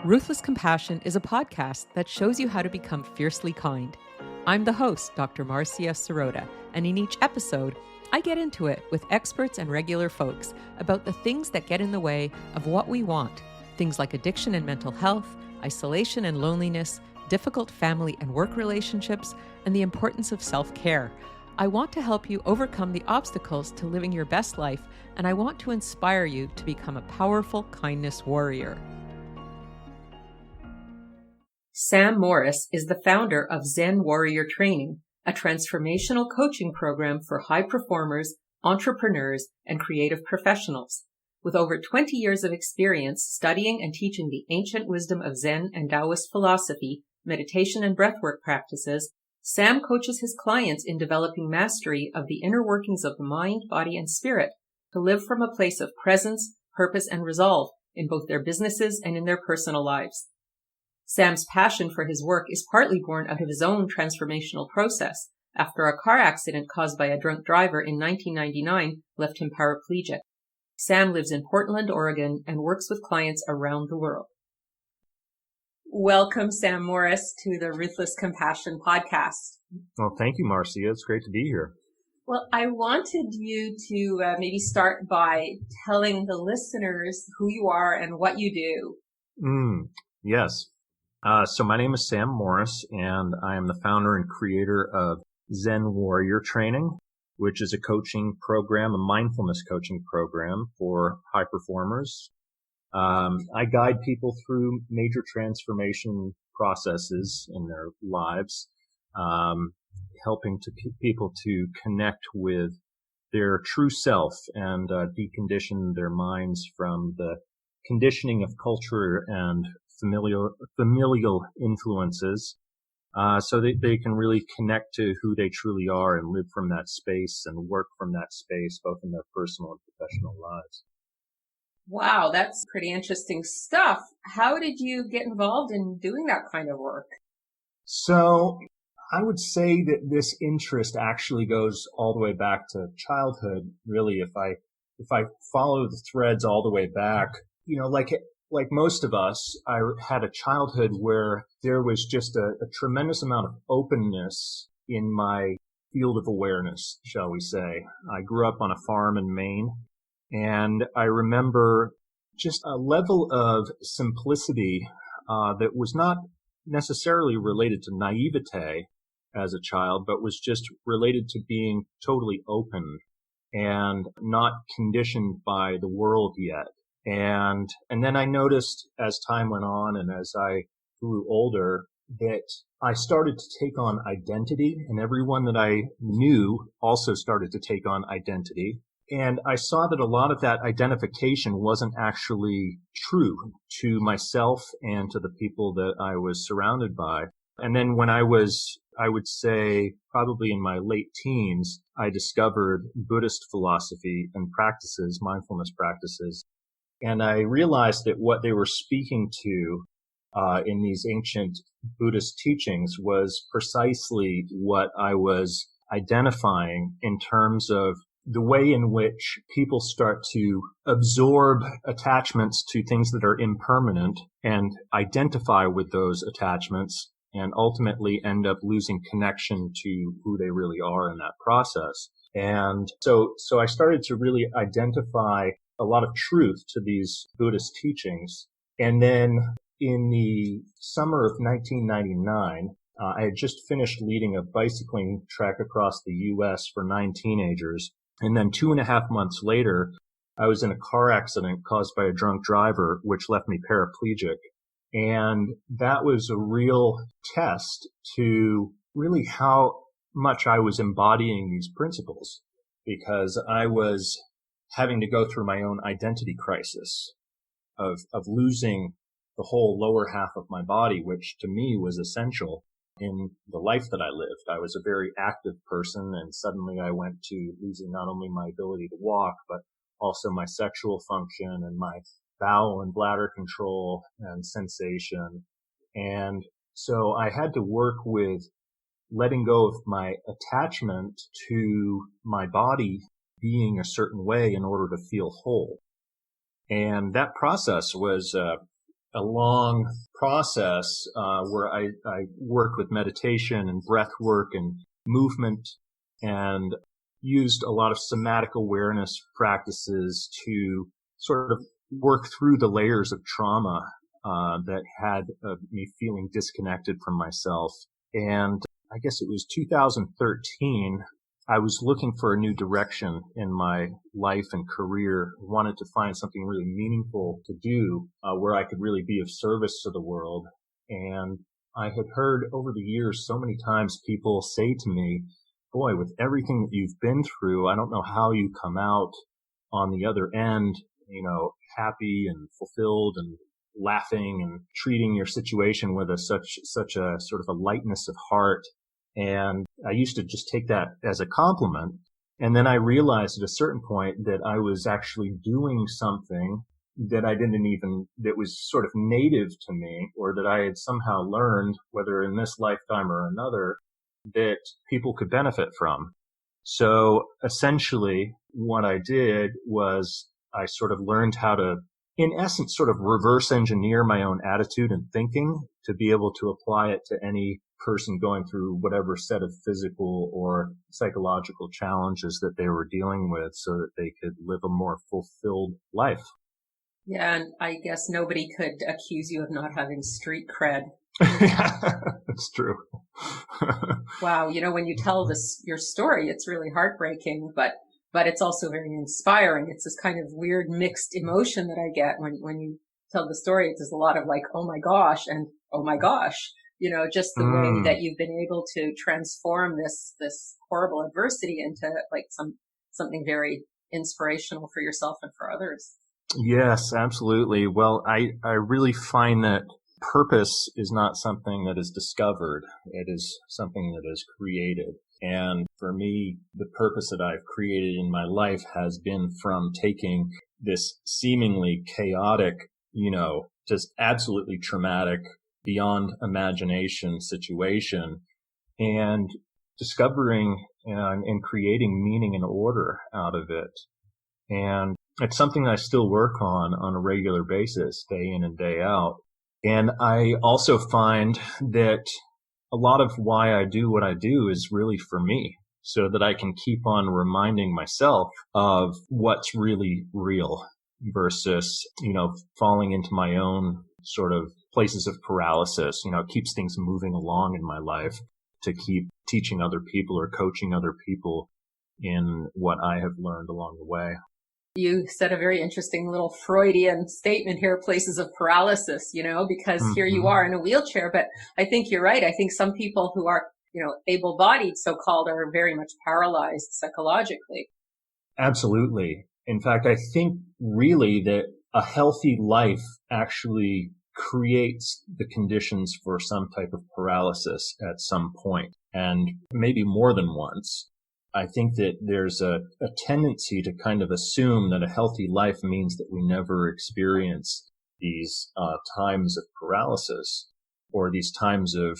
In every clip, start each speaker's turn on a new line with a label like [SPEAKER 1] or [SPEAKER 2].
[SPEAKER 1] Ruthless Compassion is a podcast that shows you how to become fiercely kind. I'm the host, Dr. Marcia Sirota, and in each episode, I get into it with experts and regular folks about the things that get in the way of what we want. Things like addiction and mental health, isolation and loneliness, difficult family and work relationships, and the importance of self-care. I want to help you overcome the obstacles to living your best life, and I want to inspire you to become a powerful kindness warrior. Sam Morris is the founder of Zen Warrior Training, a transformational coaching program for high performers, entrepreneurs, and creative professionals. With over 20 years of experience studying and teaching the ancient wisdom of Zen and Taoist philosophy, meditation and breathwork practices, Sam coaches his clients in developing mastery of the inner workings of the mind, body, and spirit to live from a place of presence, purpose, and resolve in both their businesses and in their personal lives. Sam's passion for his work is partly born out of his own transformational process after a car accident caused by a drunk driver in 1999 left him paraplegic. Sam lives in Portland, Oregon, and works with clients around the world. Welcome, Sam Morris, to the Ruthless Compassion podcast.
[SPEAKER 2] Well, thank you, Marcia. It's great to be here.
[SPEAKER 1] Well, I wanted you to maybe start by telling the listeners who you are and what you do.
[SPEAKER 2] Yes. So my name is Sam Morris, and I am the founder and creator of Zen Warrior Training, which is a coaching program, a mindfulness coaching program for high performers. I guide people through major transformation processes in their lives, helping people to connect with their true self and decondition their minds from the conditioning of culture and familial influences, so that they can really connect to who they truly are and live from that space and work from that space, both in their personal and professional lives.
[SPEAKER 1] Wow, that's pretty interesting stuff. How did you get involved in doing that kind of work?
[SPEAKER 2] So I would say that this interest actually goes all the way back to childhood. Really, if I follow the threads all the way back, like most of us, I had a childhood where there was just a tremendous amount of openness in my field of awareness, shall we say. I grew up on a farm in Maine, and I remember just a level of simplicity that was not necessarily related to naivete as a child, but was just related to being totally open and not conditioned by the world yet. And then I noticed as time went on and as I grew older that I started to take on identity, and everyone that I knew also started to take on identity. And I saw that a lot of that identification wasn't actually true to myself and to the people that I was surrounded by. And then when I would say probably in my late teens, I discovered Buddhist philosophy and practices, mindfulness practices. And I realized that what they were speaking to in these ancient Buddhist teachings was precisely what I was identifying in terms of the way in which people start to absorb attachments to things that are impermanent and identify with those attachments and ultimately end up losing connection to who they really are in that process. And so I started to really identify a lot of truth to these Buddhist teachings. And then in the summer of 1999, I had just finished leading a bicycling trek across the U.S. for 9 teenagers. And then 2.5 months later, I was in a car accident caused by a drunk driver, which left me paraplegic. And that was a real test to really how much I was embodying these principles, because I was having to go through my own identity crisis of losing the whole lower half of my body, which to me was essential in the life that I lived. I was a very active person, and suddenly I went to losing not only my ability to walk, but also my sexual function and my bowel and bladder control and sensation. And so I had to work with letting go of my attachment to my body being a certain way in order to feel whole. And that process was a long process where I worked with meditation and breath work and movement and used a lot of somatic awareness practices to sort of work through the layers of trauma that had me feeling disconnected from myself. And I guess it was 2013. I was looking for a new direction in my life and career, wanted to find something really meaningful to do where I could really be of service to the world. And I had heard over the years so many times people say to me, boy, with everything that you've been through, I don't know how you come out on the other end, happy and fulfilled and laughing and treating your situation with such a sort of a lightness of heart. And I used to just take that as a compliment. And then I realized at a certain point that I was actually doing something that that was sort of native to me, or that I had somehow learned, whether in this lifetime or another, that people could benefit from. So essentially what I did was I sort of learned how to, in essence, sort of reverse engineer my own attitude and thinking to be able to apply it to any person going through whatever set of physical or psychological challenges that they were dealing with so that they could live a more fulfilled life.
[SPEAKER 1] Yeah, and I guess nobody could accuse you of not having street cred.
[SPEAKER 2] Yeah, that's true.
[SPEAKER 1] Wow, when you tell your story, it's really heartbreaking, but it's also very inspiring. It's this kind of weird mixed emotion that I get when you tell the story. It's a lot of like, oh my gosh, and oh my gosh, just the way that you've been able to transform this horrible adversity into like something very inspirational for yourself and for others.
[SPEAKER 2] Yes, absolutely. Well, I really find that purpose is not something that is discovered. It is something that is created. And for me, the purpose that I've created in my life has been from taking this seemingly chaotic, just absolutely traumatic, beyond imagination situation and discovering and creating meaning and order out of it. And it's something I still work on a regular basis, day in and day out. And I also find that a lot of why I do what I do is really for me, so that I can keep on reminding myself of what's really real versus, falling into my own sort of places of paralysis. It keeps things moving along in my life to keep teaching other people or coaching other people in what I have learned along the way.
[SPEAKER 1] You said a very interesting little Freudian statement here, places of paralysis, because here you are in a wheelchair. But I think you're right. I think some people who are, able-bodied, so-called, are very much paralyzed psychologically.
[SPEAKER 2] Absolutely. In fact, I think really that a healthy life actually creates the conditions for some type of paralysis at some point, and maybe more than once. I think that there's a tendency to kind of assume that a healthy life means that we never experience these times of paralysis or these times of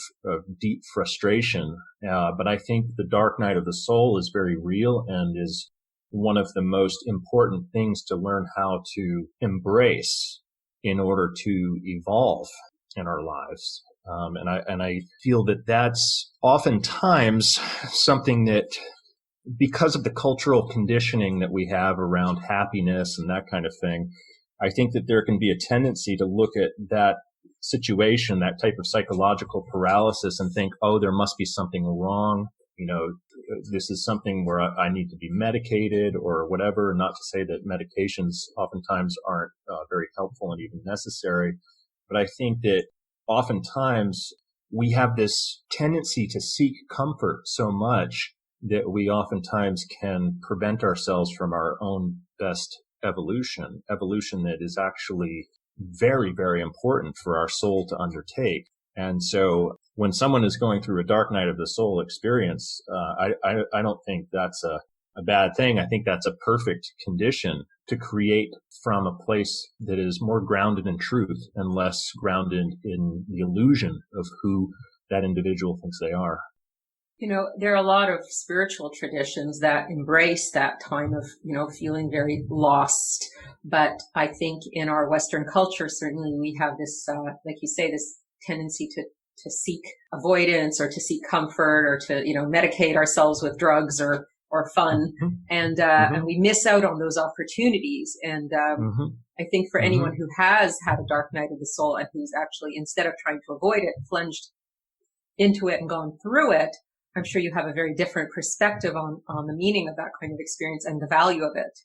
[SPEAKER 2] deep frustration. But I think the dark night of the soul is very real and is one of the most important things to learn how to embrace in order to evolve in our lives. And I feel that that's oftentimes something that, because of the cultural conditioning that we have around happiness and that kind of thing, I think that there can be a tendency to look at that situation, that type of psychological paralysis, and think, oh, there must be something wrong. This is something where I need to be medicated or whatever. Not to say that medications oftentimes aren't very helpful and even necessary, but I think that oftentimes we have this tendency to seek comfort so much that we oftentimes can prevent ourselves from our own best evolution that is actually very, very important for our soul to undertake. And so when someone is going through a dark night of the soul experience, I don't think that's a bad thing. I think that's a perfect condition to create from a place that is more grounded in truth and less grounded in the illusion of who that individual thinks they are.
[SPEAKER 1] There are a lot of spiritual traditions that embrace that time of, feeling very lost. But I think in our Western culture, certainly we have this, like you say, this tendency to seek avoidance or to seek comfort or to, medicate ourselves with drugs or fun.
[SPEAKER 2] Mm-hmm.
[SPEAKER 1] And we miss out on those opportunities. And, I think for anyone who has had a dark night of the soul and who's actually, instead of trying to avoid it, plunged into it and gone through it, I'm sure you have a very different perspective on the meaning of that kind of experience and the value of it.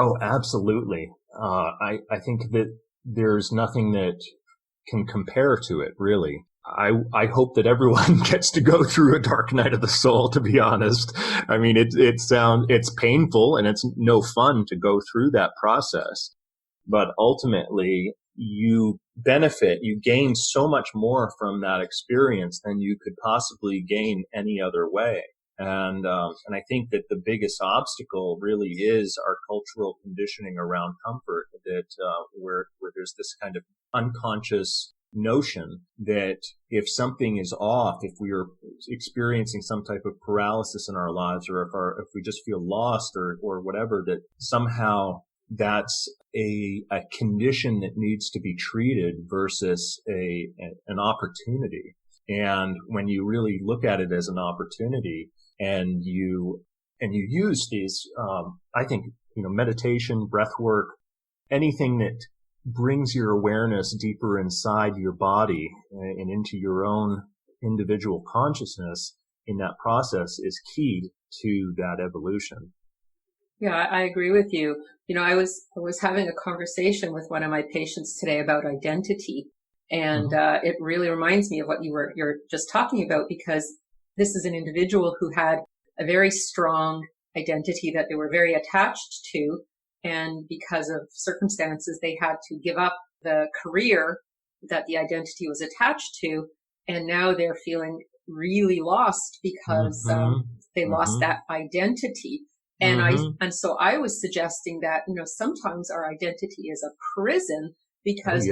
[SPEAKER 2] Oh, absolutely. I think that there's nothing that can compare to it, really. I hope that everyone gets to go through a dark night of the soul, to be honest. I mean, it's painful and it's no fun to go through that process, but ultimately you gain so much more from that experience than you could possibly gain any other way. And I think that the biggest obstacle really is our cultural conditioning around comfort, that where there's this kind of unconscious notion that if something is off, if we are experiencing some type of paralysis in our lives, or if we just feel lost or whatever, that somehow that's a condition that needs to be treated versus an opportunity. And when you really look at it as an opportunity and you use these, I think, meditation, breath work, anything that brings your awareness deeper inside your body and into your own individual consciousness in that process is key to that evolution.
[SPEAKER 1] Yeah, I agree with you. I was having a conversation with one of my patients today about identity, and it really reminds me of what you're just talking about, because this is an individual who had a very strong identity that they were very attached to, and because of circumstances, they had to give up the career that the identity was attached to, and now they're feeling really lost because they lost that identity. And so I was suggesting that, sometimes our identity is a prison because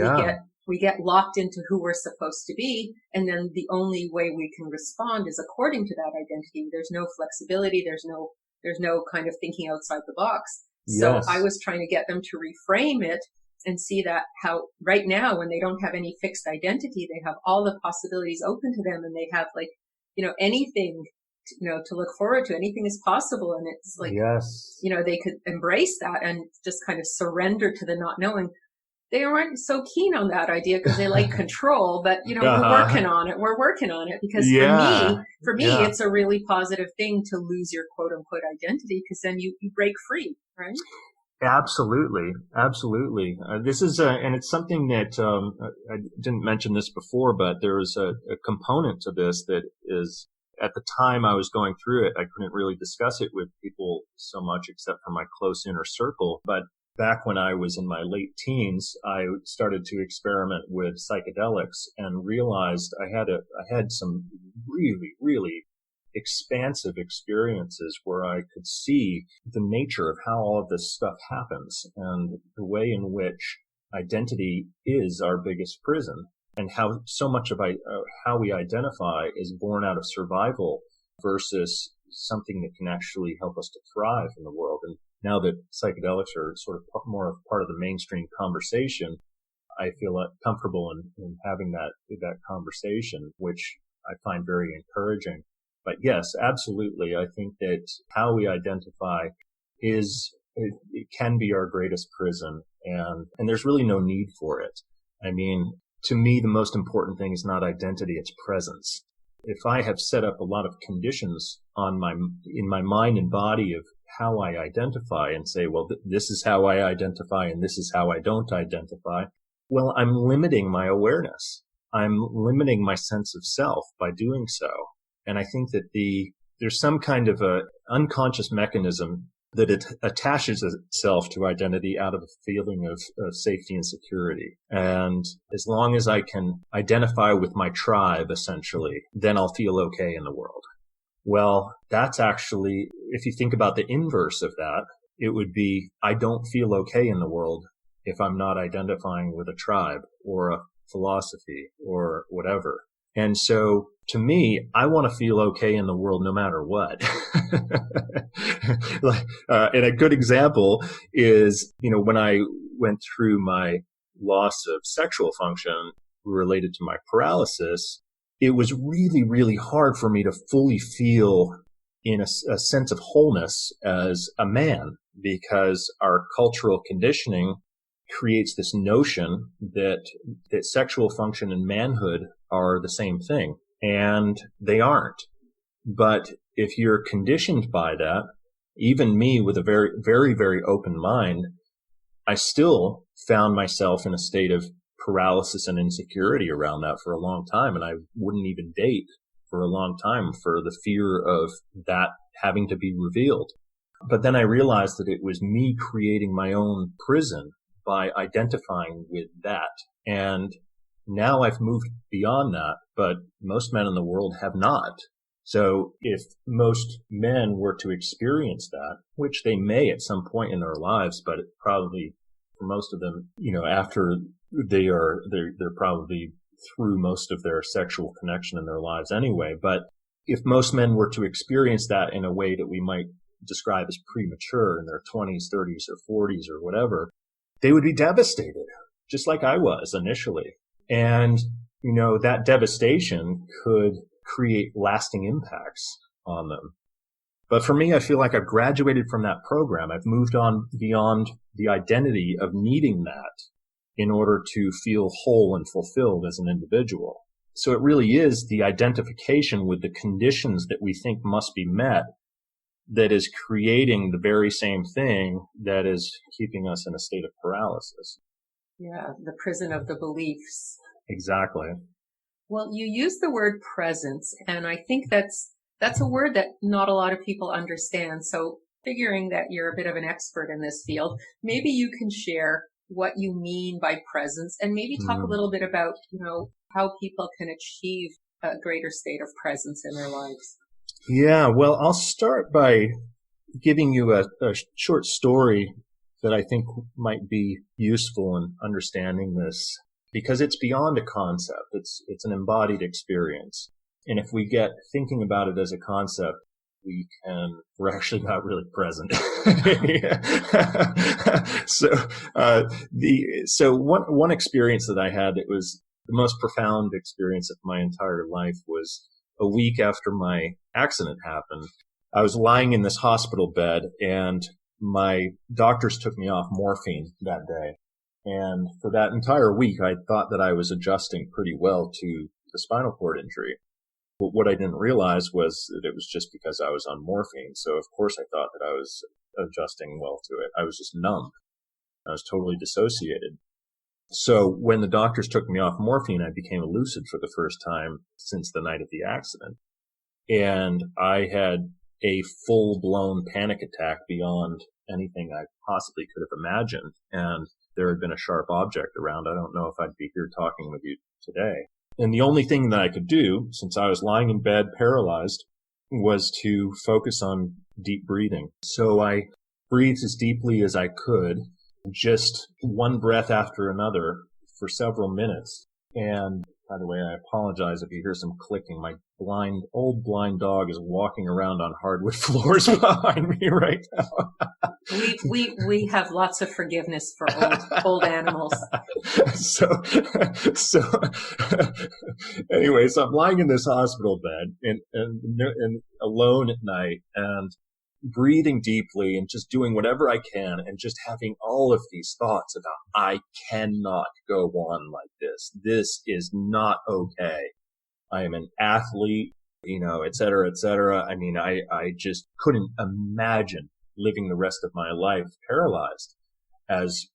[SPEAKER 1] we get locked into who we're supposed to be. And then the only way we can respond is according to that identity. There's no flexibility. There's no kind of thinking outside the box. So I was trying to get them to reframe it and see that how right now, when they don't have any fixed identity, they have all the possibilities open to them, and they have anything to look forward to. Anything is possible. And it's like, they could embrace that and just kind of surrender to the not knowing. They weren't so keen on that idea because they like control, but we're working on it. We're working on it because for me, it's a really positive thing to lose your quote unquote identity, because then you break free, right?
[SPEAKER 2] Absolutely. This is, and it's something that, I didn't mention this before, but there is a component to this that is, at the time I was going through it, I couldn't really discuss it with people so much except for my close inner circle. But back when I was in my late teens, I started to experiment with psychedelics and realized I had some really, really expansive experiences where I could see the nature of how all of this stuff happens and the way in which identity is our biggest prison, and how so much of how we identify is born out of survival versus something that can actually help us to thrive in the world. And now that psychedelics are sort of more of part of the mainstream conversation, I feel comfortable in having that conversation, which I find very encouraging. But yes, absolutely. I think that how we identify it can be our greatest prison, and there's really no need for it. I mean, to me, the most important thing is not identity, it's presence. If I have set up a lot of conditions in my mind and body of how I identify and say, well, this is how I identify and this is how I don't identify, well, I'm limiting my awareness. I'm limiting my sense of self by doing so. And I think that there's some kind of a unconscious mechanism that it attaches itself to identity out of a feeling of safety and security. And as long as I can identify with my tribe, essentially, then I'll feel okay in the world. Well, that's actually, if you think about the inverse of that, it would be, I don't feel okay in the world if I'm not identifying with a tribe or a philosophy or whatever. And so to me, I want to feel okay in the world no matter what. And a good example is, when I went through my loss of sexual function related to my paralysis, it was really, really hard for me to fully feel in a sense of wholeness as a man, because our cultural conditioning creates this notion that sexual function and manhood are the same thing, and they aren't. But if you're conditioned by that, even me with a very, very, very open mind, I still found myself in a state of paralysis and insecurity around that for a long time. And I wouldn't even date for a long time for the fear of that having to be revealed. But then I realized that it was me creating my own prison by identifying with that. And now I've moved beyond that, but most men in the world have not. So if most men were to experience that, which they may at some point in their lives, but probably for most of them, after they're probably through most of their sexual connection in their lives anyway. But if most men were to experience that in a way that we might describe as premature in their 20s, 30s, or 40s or whatever, they would be devastated, just like I was initially. And, that devastation could create lasting impacts on them. But for me, I feel like I've graduated from that program. I've moved on beyond the identity of needing that in order to feel whole and fulfilled as an individual. So it really is the identification with the conditions that we think must be met that is creating the very same thing that is keeping us in a state of paralysis.
[SPEAKER 1] Yeah, the prison of the beliefs.
[SPEAKER 2] Exactly.
[SPEAKER 1] Well, you use the word presence, and I think that's a word that not a lot of people understand. So figuring that you're a bit of an expert in this field, maybe you can share what you mean by presence and maybe talk a little bit about, how people can achieve a greater state of presence in their lives.
[SPEAKER 2] Yeah, well, I'll start by giving you a short story that I think might be useful in understanding this, because it's beyond a concept. It's an embodied experience. And if we get thinking about it as a concept, we're actually not really present. So one experience that I had that was the most profound experience of my entire life was a week after my accident happened. I was lying in this hospital bed, and my doctors took me off morphine that day. And for that entire week, I thought that I was adjusting pretty well to the spinal cord injury. But what I didn't realize was that it was just because I was on morphine. So of course I thought that I was adjusting well to it. I was just numb. I was totally dissociated. So when the doctors took me off morphine, I became lucid for the first time since the night of the accident. And I had a full-blown panic attack beyond anything I possibly could have imagined. And there had been a sharp object around. I don't know if I'd be here talking with you today. And the only thing that I could do, since I was lying in bed paralyzed, was to focus on deep breathing. So I breathed as deeply as I could, just one breath after another for several minutes. And by the way, I apologize if you hear some clicking. My old blind dog is walking around on hardwood floors behind me right now.
[SPEAKER 1] We have lots of forgiveness for old animals.
[SPEAKER 2] So anyway, so I'm lying in this hospital bed and alone at night and breathing deeply and just doing whatever I can and just having all of these thoughts about I cannot go on like this. This is not okay. I am an athlete, et cetera, et cetera. I mean, I just couldn't imagine living the rest of my life paralyzed, as,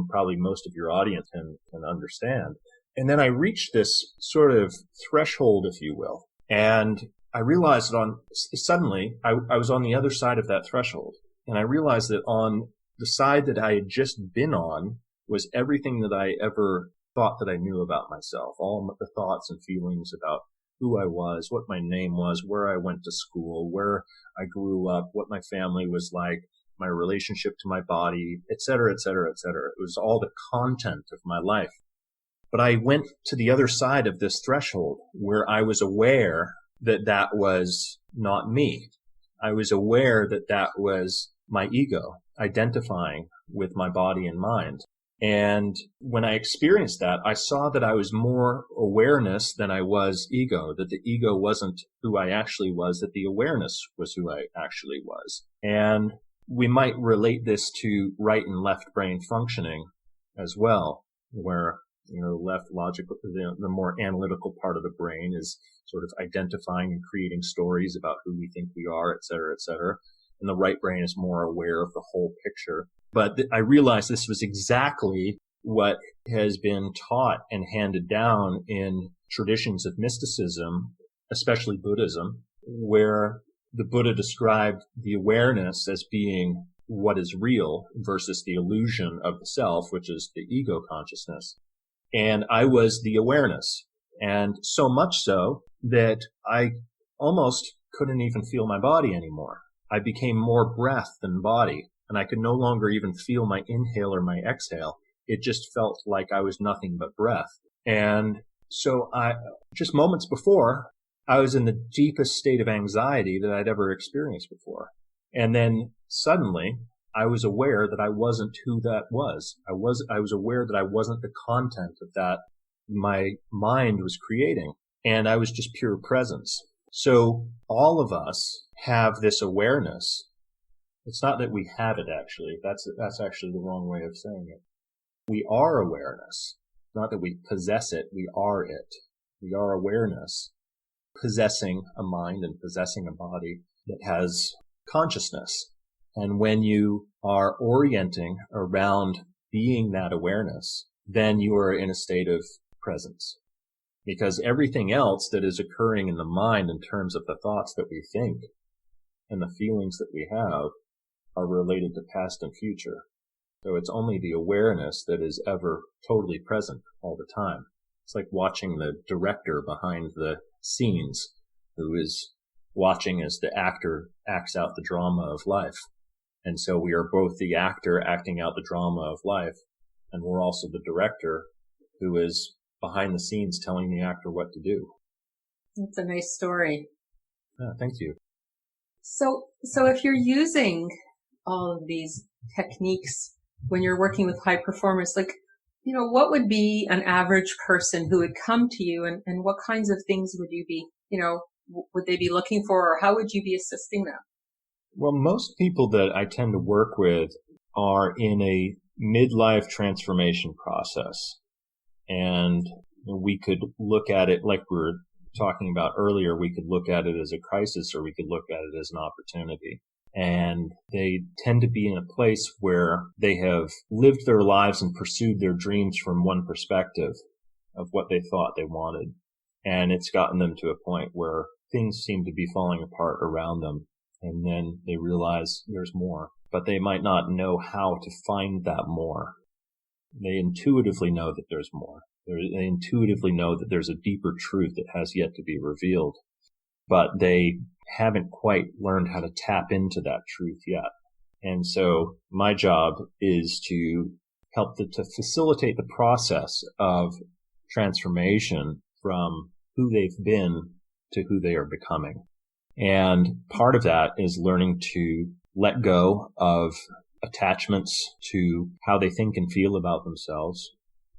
[SPEAKER 2] probably most of your audience can understand. And then I reached this sort of threshold, if you will. And I realized that suddenly I was on the other side of that threshold. And I realized that on the side that I had just been on was everything that I ever thought that I knew about myself, all the thoughts and feelings about who I was, what my name was, where I went to school, where I grew up, what my family was like, my relationship to my body, et cetera, et cetera, et cetera. It was all the content of my life. But I went to the other side of this threshold where I was aware that that was not me. I was aware that that was my ego identifying with my body and mind. And when I experienced that, I saw that I was more awareness than I was ego, that the ego wasn't who I actually was, that the awareness was who I actually was. And we might relate this to right and left brain functioning as well, where, left logical, the more analytical part of the brain is sort of identifying and creating stories about who we think we are, et cetera, et cetera. And the right brain is more aware of the whole picture. But I realized this was exactly what has been taught and handed down in traditions of mysticism, especially Buddhism, where the Buddha described the awareness as being what is real versus the illusion of the self, which is the ego consciousness. And I was the awareness. And so much so that I almost couldn't even feel my body anymore. I became more breath than body, and I could no longer even feel my inhale or my exhale. It just felt like I was nothing but breath. And so just moments before, I was in the deepest state of anxiety that I'd ever experienced before. And then suddenly I was aware that I wasn't who that was. I was aware that I wasn't the content of that my mind was creating. And I was just pure presence. So all of us have this awareness. It's not that we have it, actually. That's actually the wrong way of saying it. We are awareness. Not that we possess it, we are it. We are awareness, possessing a mind and possessing a body that has consciousness. And when you are orienting around being that awareness, then you are in a state of presence. Because everything else that is occurring in the mind in terms of the thoughts that we think and the feelings that we have are related to past and future. So it's only the awareness that is ever totally present all the time. It's like watching the director behind the scenes who is watching as the actor acts out the drama of life. And so we are both the actor acting out the drama of life, and we're also the director who is behind the scenes telling the actor what to do.
[SPEAKER 1] That's a nice story.
[SPEAKER 2] Yeah, thank you.
[SPEAKER 1] So if you're using all of these techniques when you're working with high performers, what would be an average person who would come to you, and what kinds of things would you be, would they be looking for, or how would you be assisting them?
[SPEAKER 2] Well, most people that I tend to work with are in a midlife transformation process. And we could look at it like we were talking about earlier. We could look at it as a crisis, or we could look at it as an opportunity. And they tend to be in a place where they have lived their lives and pursued their dreams from one perspective of what they thought they wanted. And it's gotten them to a point where things seem to be falling apart around them. And then they realize there's more, but they might not know how to find that more. They intuitively know that there's more. They intuitively know that there's a deeper truth that has yet to be revealed, but they haven't quite learned how to tap into that truth yet. And so my job is to help to facilitate the process of transformation from who they've been to who they are becoming. And part of that is learning to let go of attachments to how they think and feel about themselves,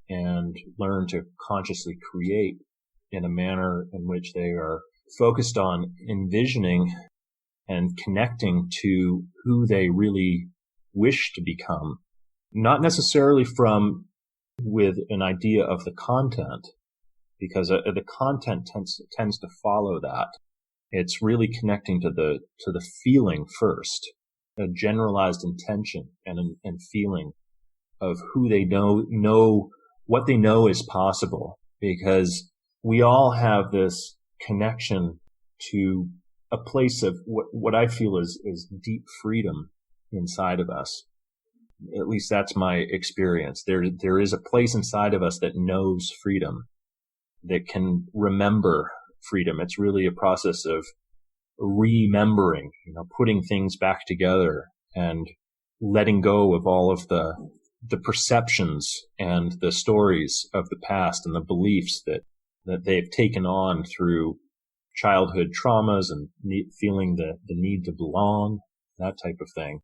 [SPEAKER 2] and learn to consciously create in a manner in which they are focused on envisioning and connecting to who they really wish to become, not necessarily with an idea of the content, because the content tends to follow that. It's really connecting to the feeling first, a generalized intention and feeling of who they know what they know is possible, because we all have this connection to a place of what I feel is deep freedom inside of us. At least that's my experience. There is a place inside of us that knows freedom, that can remember freedom. It's really a process of remembering, putting things back together and letting go of all of the the perceptions and the stories of the past and the beliefs that they've taken on through childhood traumas and feeling the need to belong, that type of thing.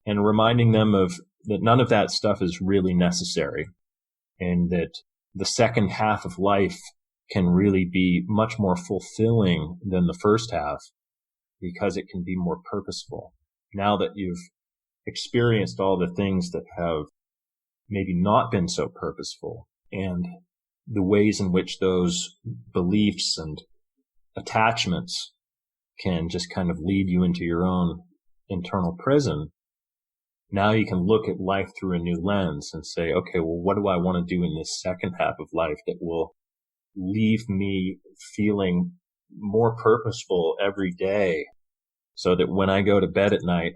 [SPEAKER 2] And reminding them that none of that stuff is really necessary, and that the second half of life can really be much more fulfilling than the first half because it can be more purposeful. Now that you've experienced all the things that have maybe not been so purposeful, and the ways in which those beliefs and attachments can just kind of lead you into your own internal prison, now you can look at life through a new lens and say, okay, well, what do I want to do in this second half of life that will leave me feeling more purposeful every day, so that when I go to bed at night,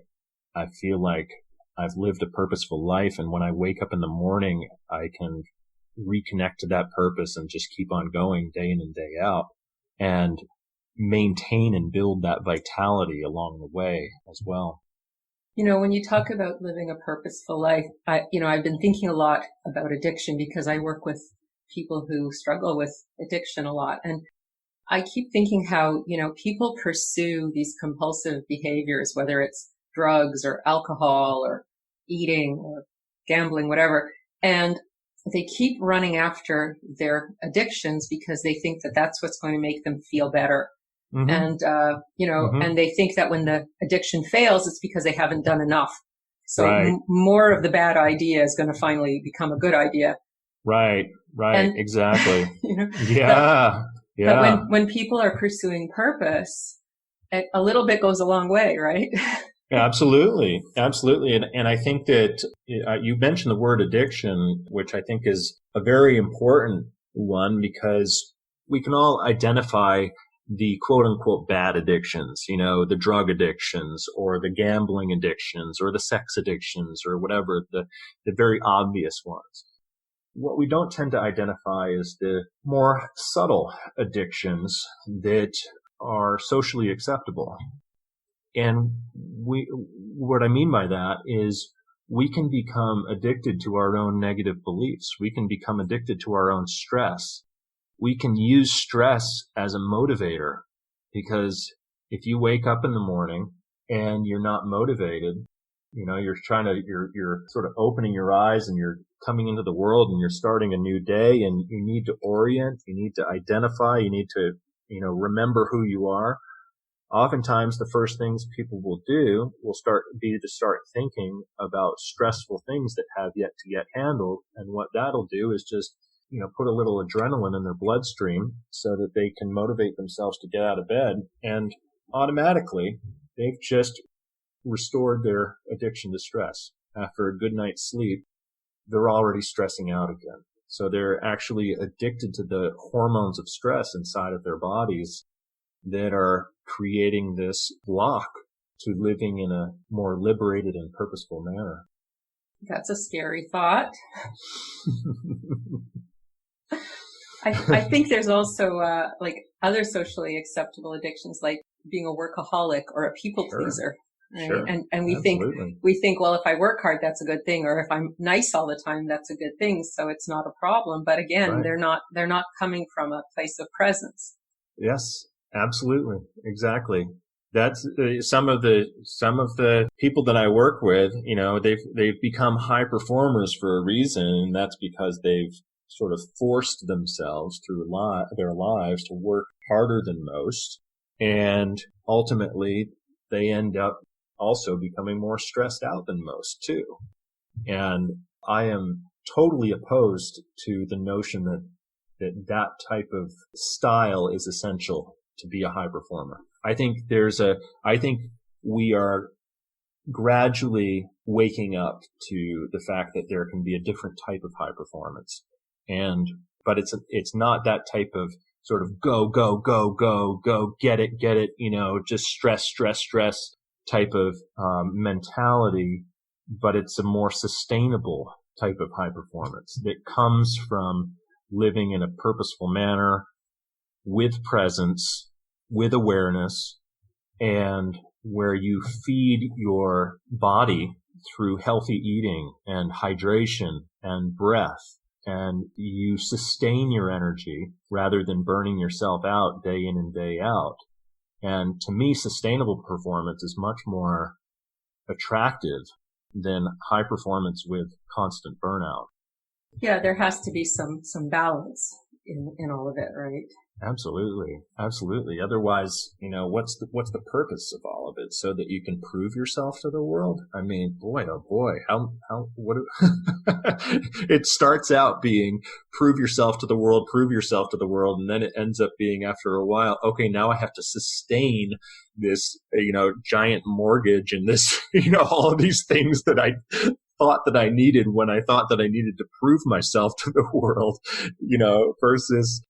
[SPEAKER 2] I feel like I've lived a purposeful life. And when I wake up in the morning, I can reconnect to that purpose and just keep on going day in and day out and maintain and build that vitality along the way as well.
[SPEAKER 1] When you talk about living a purposeful life, I've been thinking a lot about addiction because I work with people who struggle with addiction a lot. And I keep thinking how, people pursue these compulsive behaviors, whether it's drugs or alcohol or eating or gambling, whatever. And they keep running after their addictions because they think that that's what's going to make them feel better. Mm-hmm. And, and they think that when the addiction fails, it's because they haven't done enough. So more of the bad idea is going to finally become a good idea.
[SPEAKER 2] Right. And, exactly.
[SPEAKER 1] Yeah. But when people are pursuing purpose, a little bit goes a long way, right?
[SPEAKER 2] Absolutely. And I think that you mentioned the word addiction, which I think is a very important one, because we can all identify the quote unquote bad addictions, the drug addictions or the gambling addictions or the sex addictions or whatever, the very obvious ones. What we don't tend to identify is the more subtle addictions that are socially acceptable. And what I mean by that is we can become addicted to our own negative beliefs. We can become addicted to our own stress. We can use stress as a motivator, because if you wake up in the morning and you're not motivated, you're sort of opening your eyes and you're coming into the world and you're starting a new day, and you need to orient, you need to identify, you need to, remember who you are. Oftentimes the first things people will do will start thinking about stressful things that have yet to get handled. And what that'll do is just, put a little adrenaline in their bloodstream so that they can motivate themselves to get out of bed. And automatically they've just restored their addiction to stress. After a good night's sleep, they're already stressing out again. So they're actually addicted to the hormones of stress inside of their bodies that are creating this block to living in a more liberated and purposeful manner.
[SPEAKER 1] That's a scary thought. I think there's also other socially acceptable addictions, like being a workaholic or a people pleaser. Right?
[SPEAKER 2] Sure.
[SPEAKER 1] And we think, well, if I work hard, that's a good thing, or if I'm nice all the time, that's a good thing. So it's not a problem. But again, they're not coming from a place of presence.
[SPEAKER 2] Yes, absolutely. Exactly. That's some of the people that I work with, they've become high performers for a reason. And that's because they've sort of forced themselves through their lives to work harder than most. And ultimately they end up also becoming more stressed out than most too. And I am totally opposed to the notion that type of style is essential to be a high performer. I think we are gradually waking up to the fact that there can be a different type of high performance. But it's not that type of sort of go, get it, just stress type of mentality, but it's a more sustainable type of high performance that comes from living in a purposeful manner with presence, with awareness, and where you feed your body through healthy eating and hydration and breath, and you sustain your energy rather than burning yourself out day in and day out. And to me, sustainable performance is much more attractive than high performance with constant burnout.
[SPEAKER 1] Yeah, there has to be some balance in all of it, right?
[SPEAKER 2] Absolutely. Absolutely. Otherwise, what's the purpose of all of it? So that you can prove yourself to the world? I mean, boy, oh boy, it starts out being prove yourself to the world, and then it ends up being after a while, okay, now I have to sustain this, giant mortgage and this, all of these things that I thought that I needed when I thought that I needed to prove myself to the world, versus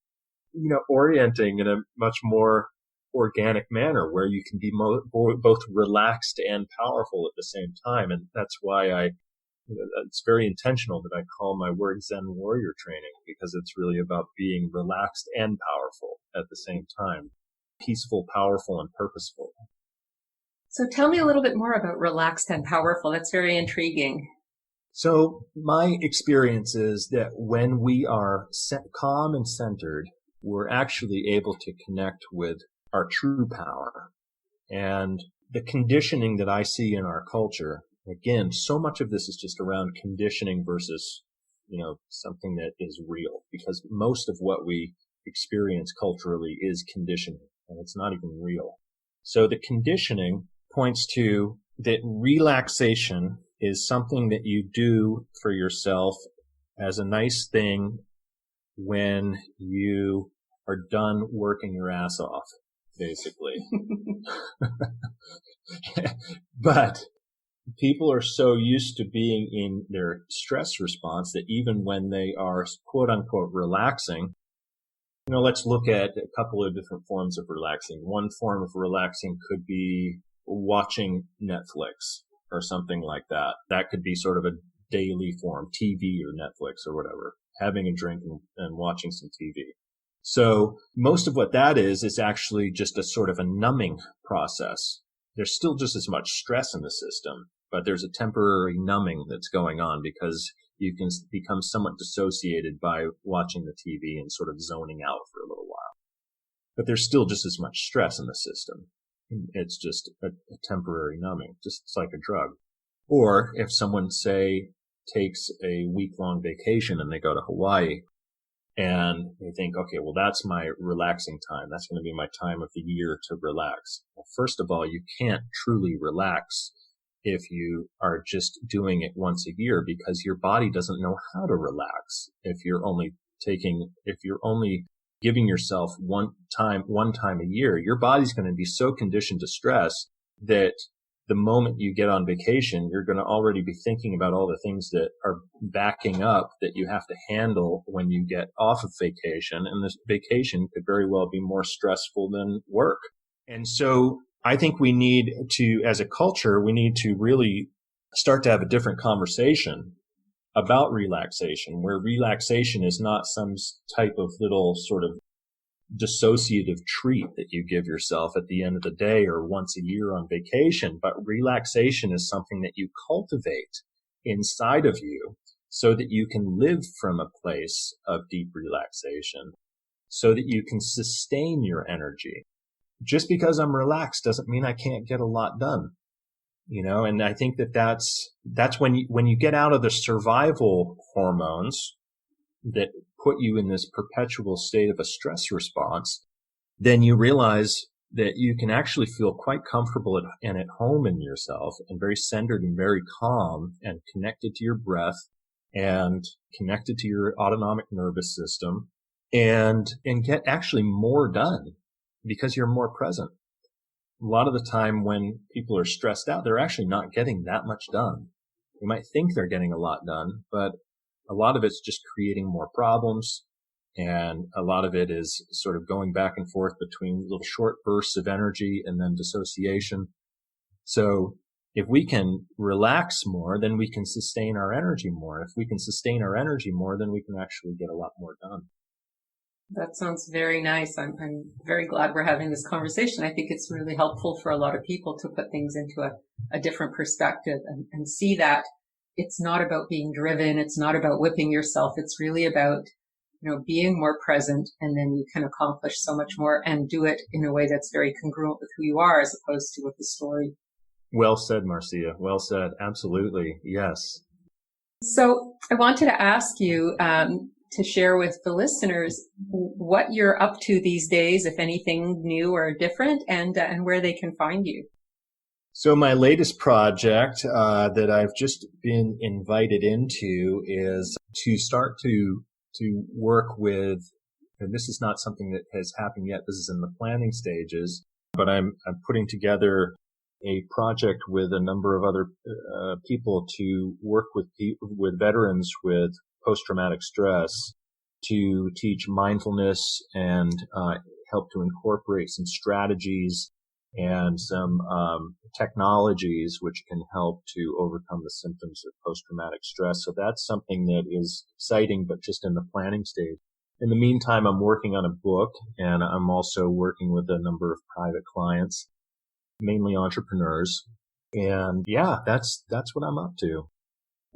[SPEAKER 2] orienting in a much more organic manner where you can be both relaxed and powerful at the same time. And that's why it's very intentional that I call my work Zen warrior training, because it's really about being relaxed and powerful at the same time. Peaceful, powerful, and purposeful.
[SPEAKER 1] So tell me a little bit more about relaxed and powerful. That's very intriguing.
[SPEAKER 2] So my experience is that when we are calm and centered, we're actually able to connect with our true power. And the conditioning that I see in our culture, again, so much of this is just around conditioning versus, something that is real, because most of what we experience culturally is conditioning, and it's not even real. So the conditioning points to that relaxation is something that you do for yourself as a nice thing when you are done working your ass off, basically. But people are so used to being in their stress response that even when they are quote unquote relaxing, let's look at a couple of different forms of relaxing. One form of relaxing could be watching Netflix or something like that. That could be sort of a daily form, TV or Netflix or whatever, having a drink and watching some TV. So most of what that is actually just a sort of a numbing process. There's still just as much stress in the system, but there's a temporary numbing that's going on because you can become somewhat dissociated by watching the TV and sort of zoning out for a little while. But there's still just as much stress in the system. It's just a temporary numbing, just it's like a drug. Or if someone, say, takes a week-long vacation and they go to Hawaii and they think, okay, well, that's my relaxing time. That's going to be my time of the year to relax. Well, first of all, you can't truly relax if you are just doing it once a year, because your body doesn't know how to relax. If you're only giving yourself one time a year, your body's going to be so conditioned to stress that the moment you get on vacation, you're going to already be thinking about all the things that are backing up that you have to handle when you get off of vacation. And this vacation could very well be more stressful than work. And so I think we need to, as a culture, we need to really start to have a different conversation about relaxation, where relaxation is not some type of little sort of dissociative treat that you give yourself at the end of the day or once a year on vacation, but relaxation is something that you cultivate inside of you so that you can live from a place of deep relaxation, so that you can sustain your energy. Just because I'm relaxed doesn't mean I can't get a lot done. And I think that's when you get out of the survival hormones that put you in this perpetual state of a stress response, then you realize that you can actually feel quite comfortable and at home in yourself and very centered and very calm and connected to your breath and connected to your autonomic nervous system and get actually more done because you're more present. A lot of the time when people are stressed out, they're actually not getting that much done. You might think they're getting a lot done, but a lot of it's just creating more problems. And a lot of it is sort of going back and forth between little short bursts of energy and then dissociation. So if we can relax more, then we can sustain our energy more. If we can sustain our energy more, then we can actually get a lot more done.
[SPEAKER 1] That sounds very nice. I'm very glad we're having this conversation. I think it's really helpful for a lot of people to put things into a different perspective and see that it's not about being driven. It's not about whipping yourself. It's really about, being more present, and then you can accomplish so much more and do it in a way that's very congruent with who you are as opposed to with the story.
[SPEAKER 2] Well said, Marcia. Well said. Absolutely. Yes.
[SPEAKER 1] So I wanted to ask you to share with the listeners what you're up to these days, if anything new or different, and where they can find you.
[SPEAKER 2] So my latest project that I've just been invited into is to start to work with, and this is not something that has happened yet. This is in the planning stages, but I'm putting together a project with a number of other people to work with veterans with post-traumatic stress to teach mindfulness and help to incorporate some strategies and some technologies which can help to overcome the symptoms of post-traumatic stress. So that's something that is exciting, but just in the planning stage. In the meantime, I'm working on a book, and I'm also working with a number of private clients, mainly entrepreneurs. And yeah, that's what I'm up to.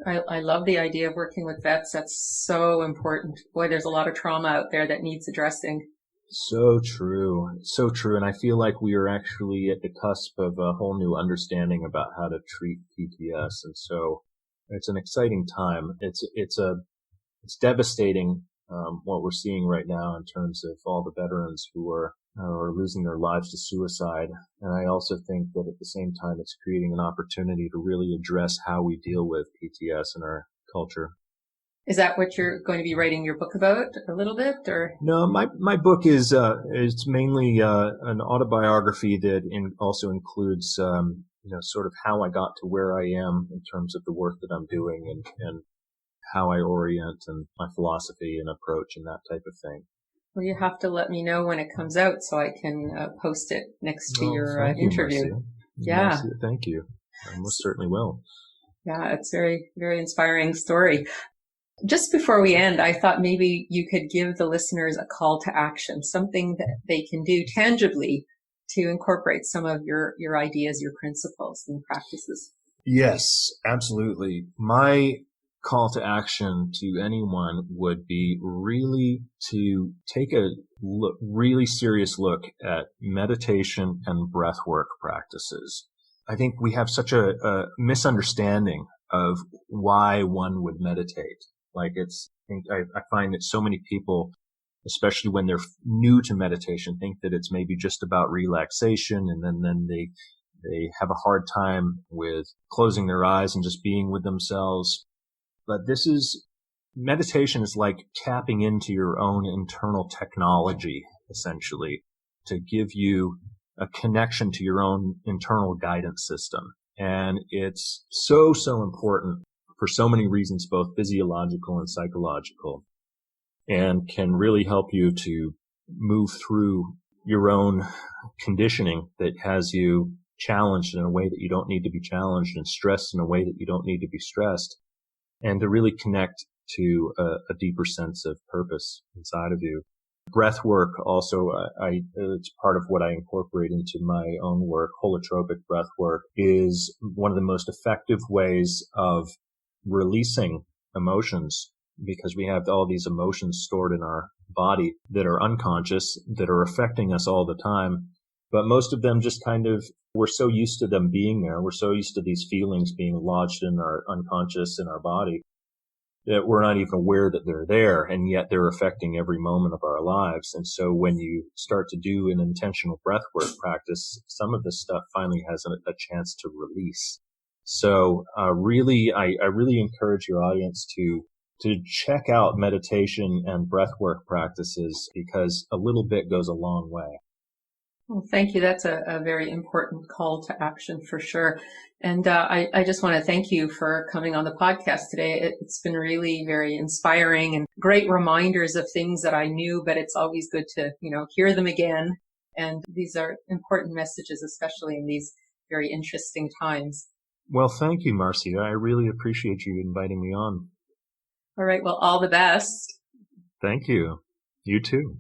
[SPEAKER 1] I love the idea of working with vets. That's so important. Boy, there's a lot of trauma out there that needs addressing.
[SPEAKER 2] So true. So true. And I feel like we are actually at the cusp of a whole new understanding about how to treat PTS. And so it's an exciting time. It's devastating, what we're seeing right now in terms of all the veterans who are losing their lives to suicide. And I also think that at the same time, it's creating an opportunity to really address how we deal with PTS in our culture.
[SPEAKER 1] Is that what you're going to be writing your book about a little bit, or?
[SPEAKER 2] No, my book is it's mainly an autobiography that also includes sort of how I got to where I am in terms of the work that I'm doing and how I orient and my philosophy and approach and that type of thing.
[SPEAKER 1] Well, you have to let me know when it comes out so I can post it next to your interview.
[SPEAKER 2] Marcia.
[SPEAKER 1] Yeah.
[SPEAKER 2] Marcia, thank you. I most certainly will.
[SPEAKER 1] Yeah, it's very, very inspiring story. Just before we end, I thought maybe you could give the listeners a call to action, something that they can do tangibly to incorporate some of your ideas, your principles and practices.
[SPEAKER 2] Yes, absolutely. My call to action to anyone would be really to take a really serious look at meditation and breathwork practices. I think we have such a misunderstanding of why one would meditate. I find that so many people, especially when they're new to meditation, think that it's maybe just about relaxation, and then they have a hard time with closing their eyes and just being with themselves. But meditation is like tapping into your own internal technology, essentially, to give you a connection to your own internal guidance system. And it's so important for so many reasons, both physiological and psychological, and can really help you to move through your own conditioning that has you challenged in a way that you don't need to be challenged and stressed in a way that you don't need to be stressed, and to really connect to a deeper sense of purpose inside of you. Breath work also, it's part of what I incorporate into my own work. Holotropic breath work is one of the most effective ways of releasing emotions, because we have all these emotions stored in our body that are unconscious, that are affecting us all the time. But most of them just we're so used to them being there. We're so used to these feelings being lodged in our unconscious, in our body, that we're not even aware that they're there, and yet they're affecting every moment of our lives. And so when you start to do an intentional breathwork practice, some of this stuff finally has a chance to release. So I really encourage your audience to check out meditation and breathwork practices, because a little bit goes a long way.
[SPEAKER 1] Well, thank you. That's a very important call to action for sure. And I just want to thank you for coming on the podcast today. It's been really very inspiring and great reminders of things that I knew, but it's always good to, hear them again. And these are important messages, especially in these very interesting times.
[SPEAKER 2] Well, thank you, Marcia. I really appreciate you inviting me on.
[SPEAKER 1] All right. Well, all the best.
[SPEAKER 2] Thank you. You too.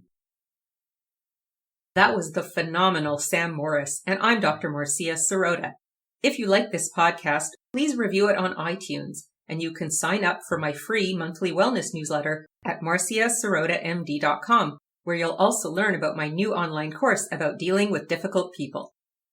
[SPEAKER 1] That was the phenomenal Sam Morris, and I'm Dr. Marcia Sirota. If you like this podcast, please review it on iTunes, and you can sign up for my free monthly wellness newsletter at marciasirotamd.com, where you'll also learn about my new online course about dealing with difficult people.